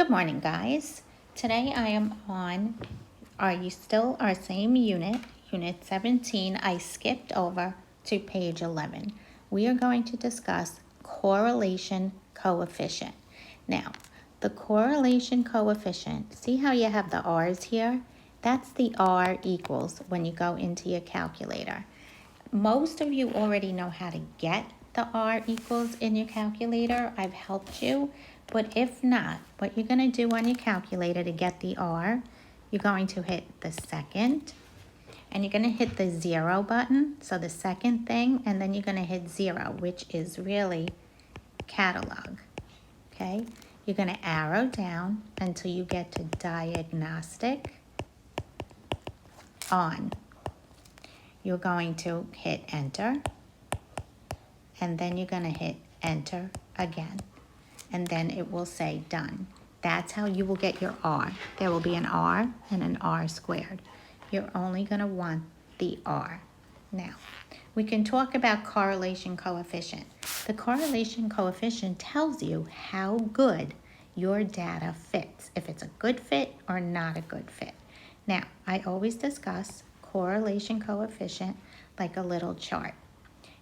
Good morning, guys. Today I am on, are you still our same unit, Unit 17. I skipped over to page 11. We are going to discuss correlation coefficient. Now, the correlation coefficient, see how you have the R's here? That's the R equals when you go into your calculator. Most of you already know how to get the R equals in your calculator. I've helped you. But if not, what you're going to do on your calculator to get the R, you're going to hit the second, and you're going to hit the 0 button, so the second thing, and then you're going to hit 0, which is really catalog, okay? You're going to arrow down until you get to diagnostic on. You're going to hit enter, and then you're going to hit enter again. And then it will say done. That's how you will get your R. There will be an R and an R squared. You're only going to want the R. Now, we can talk about correlation coefficient. The correlation coefficient tells you how good your data fits, if it's a good fit or not a good fit. Now, I always discuss correlation coefficient like a little chart.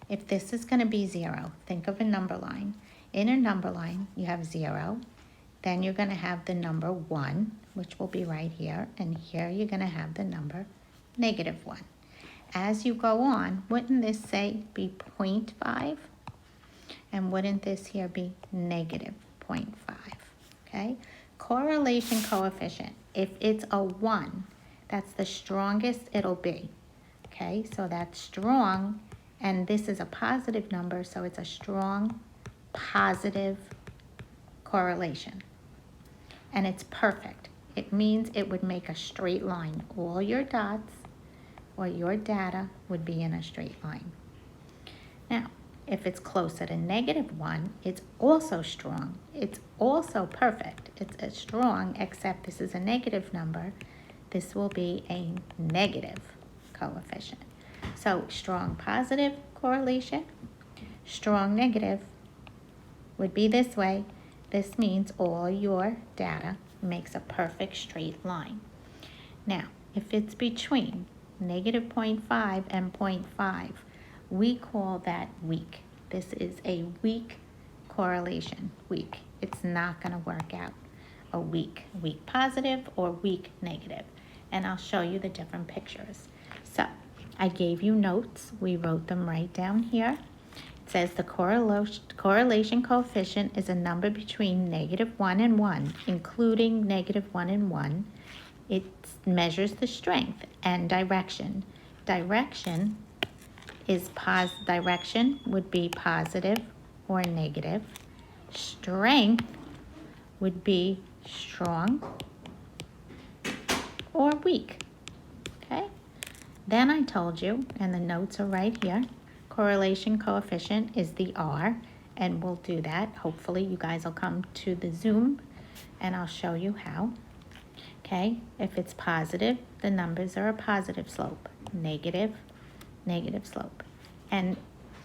If this is going to be 0, think of a number line. In a number line, you have 0, then you're going to have the number 1, which will be right here, and here you're going to have the number -1. As you go on, wouldn't this say be 0.5? And wouldn't this here be -0.5? Okay? Correlation coefficient, if it's a 1, that's the strongest it'll be. Okay, so that's strong, and this is a positive number, so it's a strong positive correlation. And it's perfect. It means it would make a straight line. All your dots or your data would be in a straight line. Now, if it's closer to -1, it's also strong. It's also perfect. It's a strong, except this is a negative number. This will be a negative coefficient. So strong positive correlation, strong negative would be this way. This means all your data makes a perfect straight line. Now, if it's between -0.5 and 0.5, we call that weak. This is a weak correlation, weak. It's not going to work out. A weak positive or weak negative. And I'll show you the different pictures. So, I gave you notes. We wrote them right down here. It says the correlation coefficient is a number between -1 and 1, including -1 and 1. It measures the strength and direction. Direction would be positive or negative. Strength would be strong or weak. Okay? Then I told you, and the notes are right here, correlation coefficient is the R, and we'll do that. Hopefully you guys will come to the Zoom and I'll show you how. Okay, if it's positive, the numbers are a positive slope. Negative, negative slope. And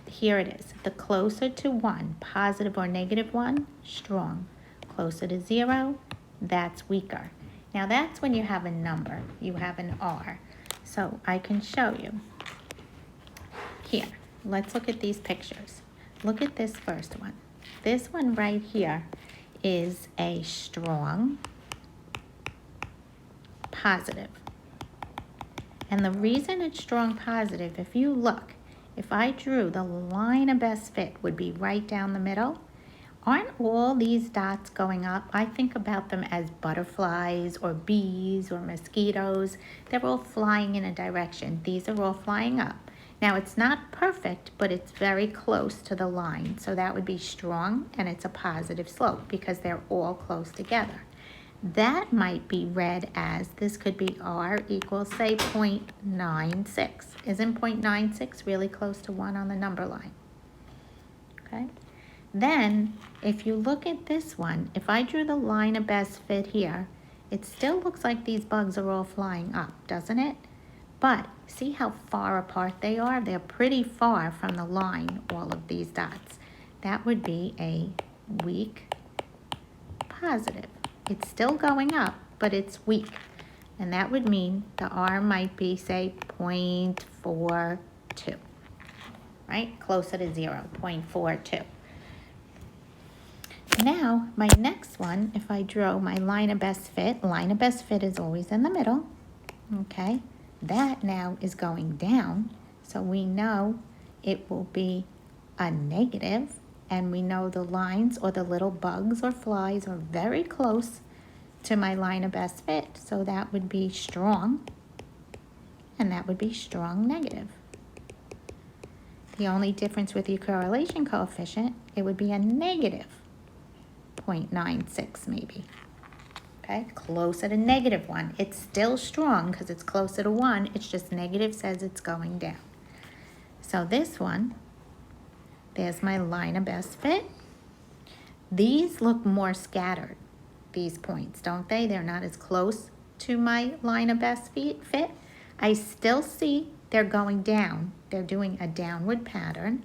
here it is. The closer to 1, positive or -1, strong. Closer to 0, that's weaker. Now that's when you have a number. You have an R. So I can show you. Here, let's look at these pictures. Look at this first one. This one right here is a strong positive. And the reason it's strong positive, if you look, if I drew the line of best fit would be right down the middle. Aren't all these dots going up? I think about them as butterflies or bees or mosquitoes. They're all flying in a direction. These are all flying up. Now it's not perfect, but it's very close to the line. So that would be strong, and it's a positive slope because they're all close together. That might be read as, this could be R equals, say, 0.96. Isn't 0.96 really close to 1 on the number line? Okay. Then, if you look at this one, if I drew the line of best fit here, it still looks like these bugs are all flying up, doesn't it? But see how far apart they are? They're pretty far from the line, all of these dots. That would be a weak positive. It's still going up, but it's weak. And that would mean the R might be, say, 0.42, right? Closer to 0, 0.42. Now, my next one, if I draw my line of best fit is always in the middle, okay? That now is going down, so we know it will be a negative, and we know the lines or the little bugs or flies are very close to my line of best fit, so that would be strong, and that would be strong negative. The only difference with your correlation coefficient, it would be a negative 0.96 maybe. Okay, closer to -1. It's still strong because it's closer to 1. It's just negative says it's going down. So this one, there's my line of best fit. These look more scattered, these points, don't they? They're not as close to my line of best fit. I still see they're going down. They're doing a downward pattern,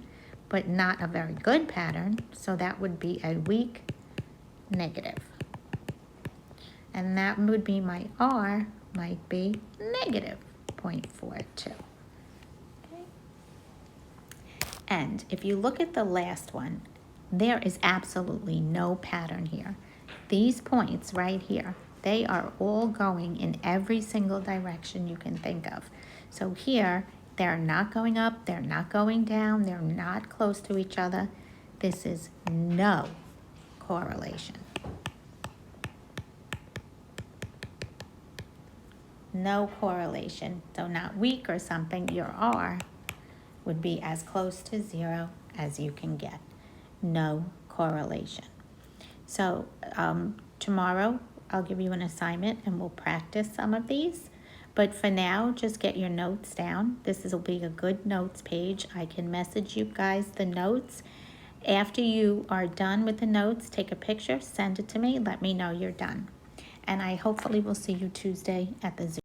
but not a very good pattern. So that would be a weak negative. And that would be my R might be negative 0.42. Okay. And if you look at the last one, there is absolutely no pattern here. These points right here, they are all going in every single direction you can think of. So here, they're not going up, they're not going down, they're not close to each other. This is no correlation. No correlation. So not weak or something, your R would be as close to 0 as you can get. No correlation. So tomorrow I'll give you an assignment and we'll practice some of these. But for now, just get your notes down. This will be a good notes page. I can message you guys the notes. After you are done with the notes, take a picture, send it to me, let me know you're done. And I hopefully will see you Tuesday at the Zoom.